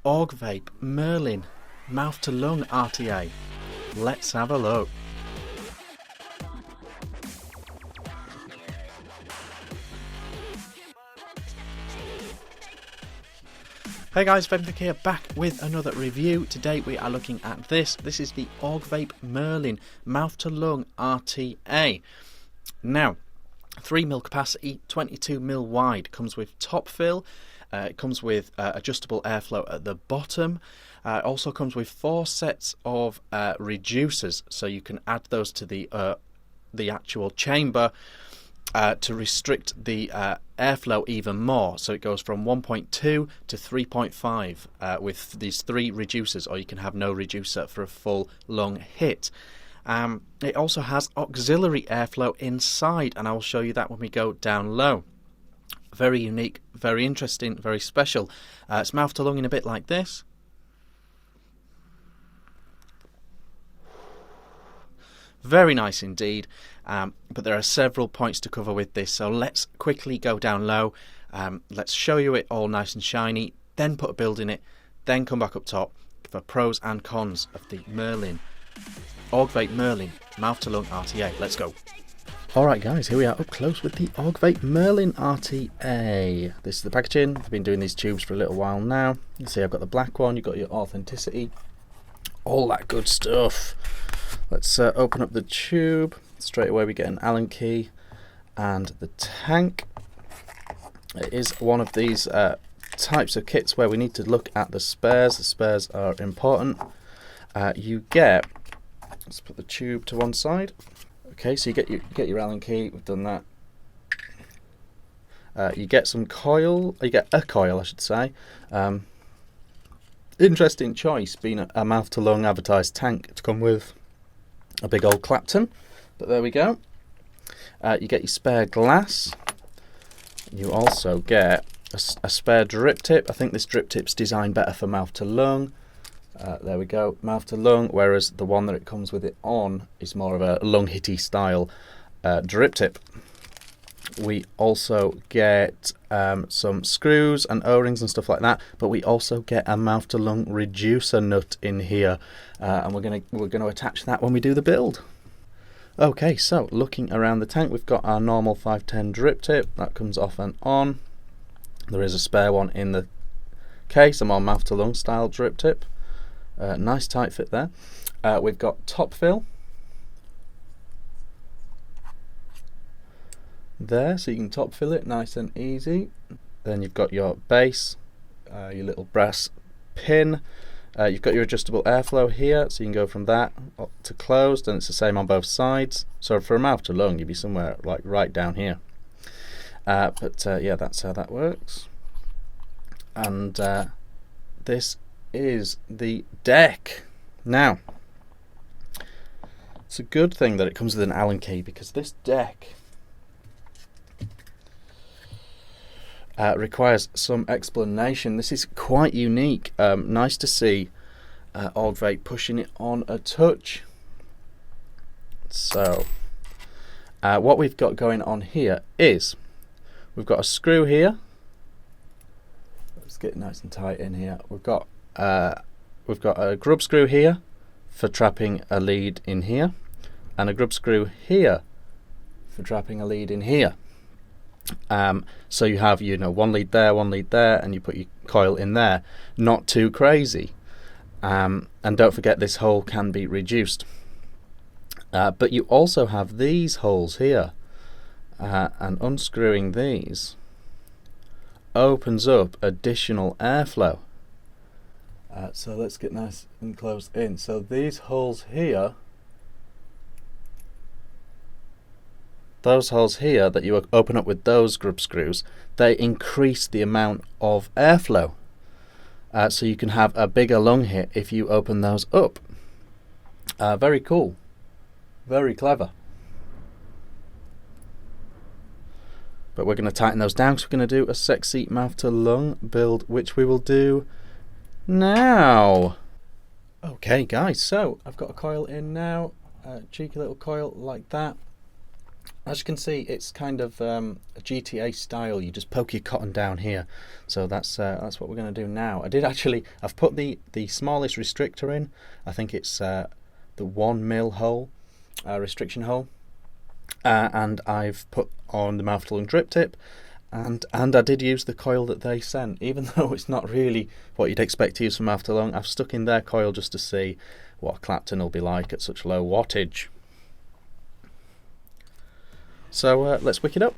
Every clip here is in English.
Augvape Merlin Mouth to Lung RTA. Let's have a look. Hey guys, Vick here, back with another review. Today we are looking at this. This is the Augvape Merlin Mouth to Lung RTA. Now, 3mm capacity, 22mm wide, comes with top fill. It comes with adjustable airflow at the bottom. It also comes with 4 sets of reducers, so you can add those to the actual chamber to restrict the airflow even more. So it goes from 1.2 to 3.5 with these 3 reducers, or you can have no reducer for a full lung hit. It also has auxiliary airflow inside, and I will show you that when we go down low. Very unique, very interesting, very special. It's mouth to lung in a bit like this. Very nice indeed, but there are several points to cover with this, so let's quickly go down low. Let's show you it all nice and shiny, then put a build in it, then come back up top for pros and cons of the Augvape Merlin Mouth to Lung RTA. Let's go. Alright guys, here we are up close with the Augvape Merlin RTA. This is the packaging. I've been doing these tubes for a little while now. You can see I've got the black one, you've got your authenticity, all that good stuff. Let's open up the tube. Straight away we get an Allen key and the tank. It is one of these types of kits where we need to look at the spares. The spares are important. You get, let's put the tube to one side. Okay, so you get your Allen key. We've done that. You get some coil. You get a coil, I should say. Interesting choice, being a mouth to lung advertised tank to come with a big old Clapton, but there we go. You get your spare glass. You also get a spare drip tip. I think this drip tip's designed better for mouth to lung. There we go, mouth to lung, whereas the one that it comes with it on is more of a lung hitty style drip tip. We also get some screws and O-rings and stuff like that, but we also get a mouth to lung reducer nut in here, and we're gonna attach that when we do the build. Okay, so looking around the tank, we've got our normal 510 drip tip that comes off and on. There is a spare one in the case, a more mouth to lung style drip tip. Nice tight fit there. We've got top fill there, so you can top fill it nice and easy. Then you've got your base, your little brass pin. You've got your adjustable airflow here, so you can go from that up to closed, and it's the same on both sides. So for a mouth to lung, you'd be somewhere like right down here. Yeah, that's how that works. And this is the deck. Now, it's a good thing that it comes with an Allen key, because this deck requires some explanation. This is quite unique. Nice to see Augvape pushing it on a touch. So what we've got going on here is we've got a screw here. Let's get it nice and tight in here. We've got a grub screw here for trapping a lead in here, and a grub screw here for trapping a lead in here. So you have, one lead there, and you put your coil in there. Not too crazy. And don't forget, this hole can be reduced. But you also have these holes here, and unscrewing these opens up additional airflow. So let's get nice and close in. So these holes here, those holes here that you open up with those grub screws, they increase the amount of airflow. So you can have a bigger lung hit if you open those up. Very cool. Very clever. But we're going to tighten those down, because we're going to do a sexy mouth to lung build, which we will do now. Okay guys, so I've got a coil in now, a cheeky little coil like that. As you can see, it's kind of a GTA style. You just poke your cotton down here. So that's what we're going to do now. I've put the smallest restrictor in. I think it's the 1mm hole, restriction hole, and I've put on the mouth to lung drip tip, and I did use the coil that they sent, even though it's not really what you'd expect to use for mouth to lung. I've stuck in their coil just to see what Clapton will be like at such low wattage. So let's wick it up.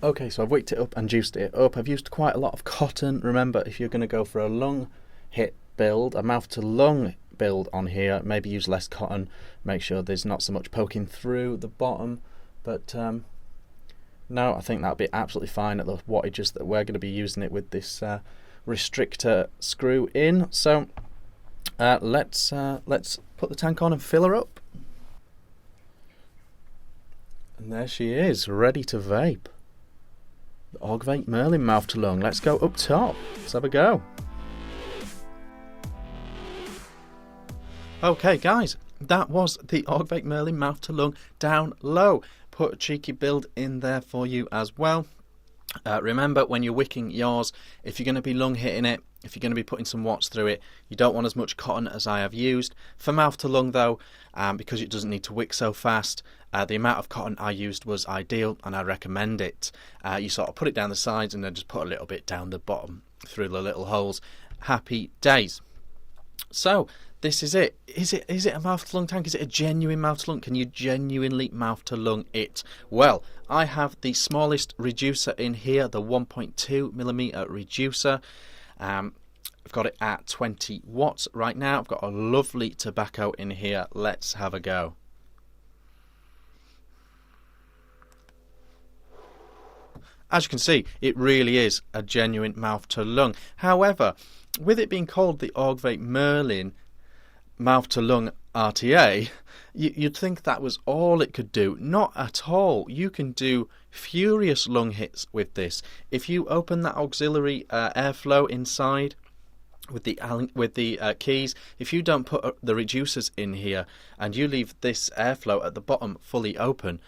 Okay, so I've wicked it up and juiced it up. I've used quite a lot of cotton. Remember, if you're going to go for a lung hit build, a mouth to lung build on here, maybe use less cotton. Make sure there's not so much poking through the bottom. But no, I think that'll be absolutely fine at the wattages that we're going to be using it with this restrictor screw in. So let's put the tank on and fill her up. And there she is, ready to vape. The Augvape Merlin mouth to lung. Let's go up top. Let's have a go. Okay guys, that was the Augvape Merlin mouth to lung down low. Put a cheeky build in there for you as well. Remember, when you're wicking yours, if you're going to be lung hitting it, if you're going to be putting some watts through it, you don't want as much cotton as I have used. For mouth to lung though, because it doesn't need to wick so fast, the amount of cotton I used was ideal and I recommend it. You sort of put it down the sides and then just put a little bit down the bottom through the little holes. Happy days. So this is it. Is it a mouth to lung tank? Is it a genuine mouth to lung? Can you genuinely mouth to lung it? Well, I have the smallest reducer in here, the 1.2mm reducer. I've got it at 20 watts right now. I've got a lovely tobacco in here. Let's have a go. As you can see, it really is a genuine mouth to lung. However, with it being called the Augvape Merlin mouth to lung RTA, you'd think that was all it could do. Not at all. You can do furious lung hits with this. If you open that auxiliary airflow inside with the keys, if you don't put the reducers in here and you leave this airflow at the bottom fully open,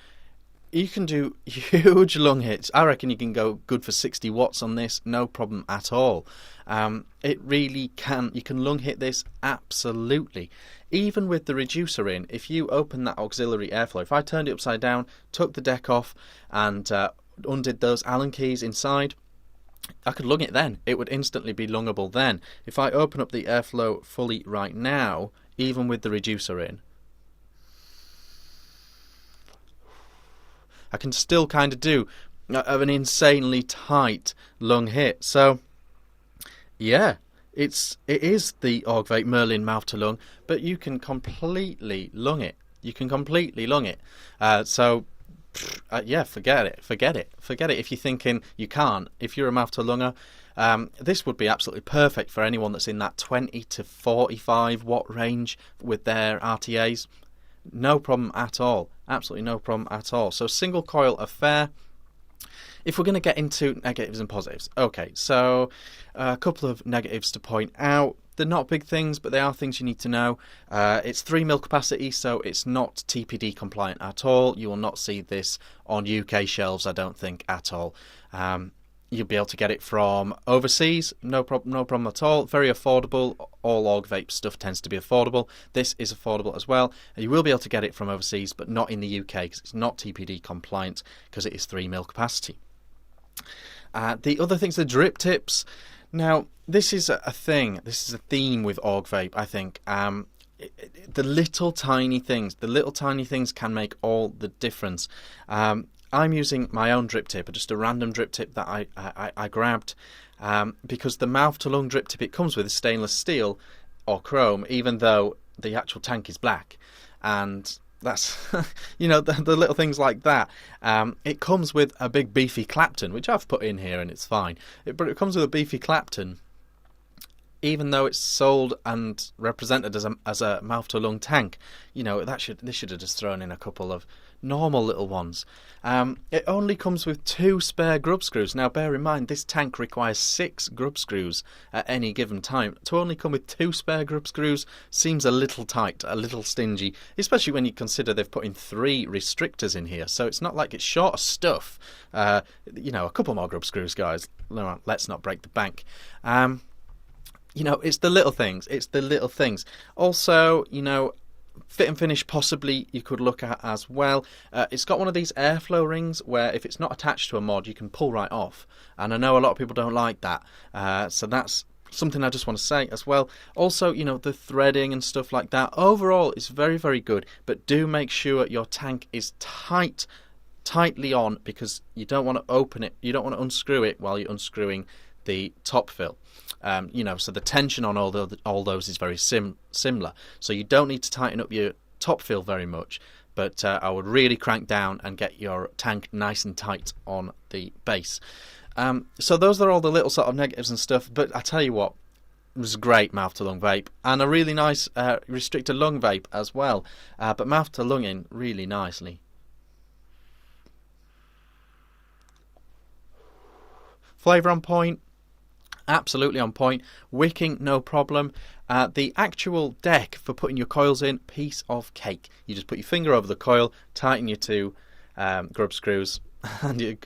you can do huge lung hits. I reckon you can go good for 60 watts on this, no problem at all. It really can. You can lung hit this absolutely. Even with the reducer in, if you open that auxiliary airflow, if I turned it upside down, took the deck off and undid those Allen keys inside, I could lung it then. It would instantly be lungable then. If I open up the airflow fully right now, even with the reducer in, I can still kind of do an insanely tight lung hit. So yeah, it is the Augvape Merlin mouth to lung, but you can completely lung it. You can completely lung it. Yeah, forget it. If you're thinking you can't, if you're a mouth to lunger, this would be absolutely perfect for anyone that's in that 20 to 45 watt range with their RTAs. No problem at all. Absolutely no problem at all. So single coil affair. If we're going to get into negatives and positives, okay, so a couple of negatives to point out. They're not big things, but they are things you need to know. It's 3mm capacity, so it's not TPD compliant at all. You will not see this on UK shelves, I don't think, at all. You'll be able to get it from overseas, no problem at all. Very affordable. All Augvape stuff tends to be affordable. This is affordable as well. You will be able to get it from overseas, but not in the UK because it's not TPD compliant because it is 3mm capacity. The other things, the drip tips. Now, this is a thing. This is a theme with Augvape, I think. The little tiny things can make all the difference. I'm using my own drip tip, just a random drip tip that I grabbed, because the mouth to lung drip tip it comes with is stainless steel or chrome, even though the actual tank is black. and that's you know, the little things like that. It comes with a big beefy Clapton, which I've put in here, and it's fine. But it comes with a beefy Clapton, even though it's sold and represented as a mouth to lung tank. You know, this should have just thrown in a couple of normal little ones. It only comes with 2 spare grub screws. Now bear in mind, this tank requires 6 grub screws at any given time. To only come with 2 spare grub screws seems a little tight, a little stingy, especially when you consider they've put in 3 restrictors in here, so it's not like it's short of stuff. You know, a couple more grub screws, guys. Let's not break the bank. You know, it's the little things. It's the little things. Also, you know, fit and finish possibly you could look at as well. It's got one of these airflow rings where if it's not attached to a mod you can pull right off, and I know a lot of people don't like that, so that's something I just want to say as well. Also, you know, the threading and stuff like that, overall it's very, very good, but do make sure your tank is tightly on, because you don't want to open it, you don't want to unscrew it while you're unscrewing the top fill. You know, so the tension on all those is very similar. So you don't need to tighten up your top fill very much, but I would really crank down and get your tank nice and tight on the base. So those are all the little sort of negatives and stuff. But I tell you what, it was a great mouth to lung vape, and a really nice restricted lung vape as well. But mouth to lung in really nicely. Flavour on point. Absolutely on point. Wicking, no problem. The actual deck for putting your coils in, piece of cake. You just put your finger over the coil, tighten your 2 grub screws, and you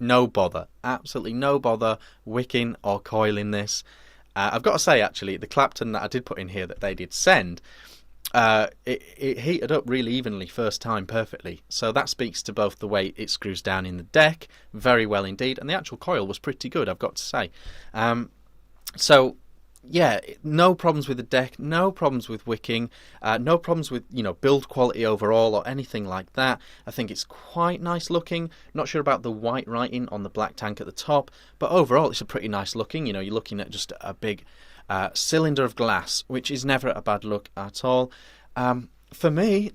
no bother. Absolutely no bother wicking or coiling this. I've got to say, actually, the Clapton that I did put in here that they did send, it heated up really evenly first time, perfectly. So that speaks to both the way it screws down in the deck, very well indeed, and the actual coil was pretty good, I've got to say. So yeah, no problems with the deck, no problems with wicking, no problems with, you know, build quality overall or anything like that. I think it's quite nice looking. Not sure about the white writing on the black tank at the top, but overall it's a pretty nice looking. You know, you're looking at just a big cylinder of glass, which is never a bad look at all. For me,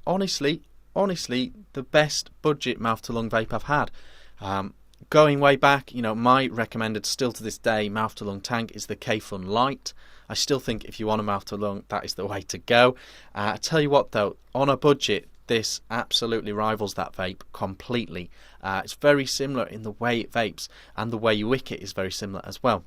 honestly, the best budget mouth to lung vape I've had. Going way back, you know, my recommended still to this day mouth to lung tank is the K-Fun Lite. I still think if you want a mouth to lung, that is the way to go. I tell you what though, on a budget, this absolutely rivals that vape completely. It's very similar in the way it vapes, and the way you wick it is very similar as well.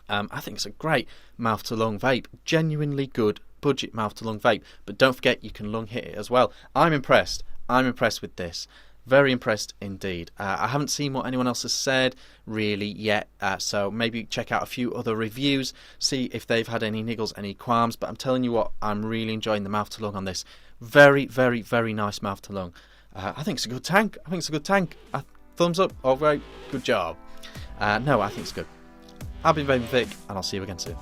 I think it's a great mouth to lung vape, genuinely good budget mouth to lung vape, but don't forget you can lung hit it as well. I'm impressed with this. Very impressed indeed. I haven't seen what anyone else has said really yet, so maybe check out a few other reviews, see if they've had any niggles, any qualms, but I'm telling you what, I'm really enjoying the mouth to lung on this. Very, very, very nice mouth to lung. I think it's a good tank. Thumbs up. All right, good job. No, I think it's good. I've been Vick, and I'll see you again soon.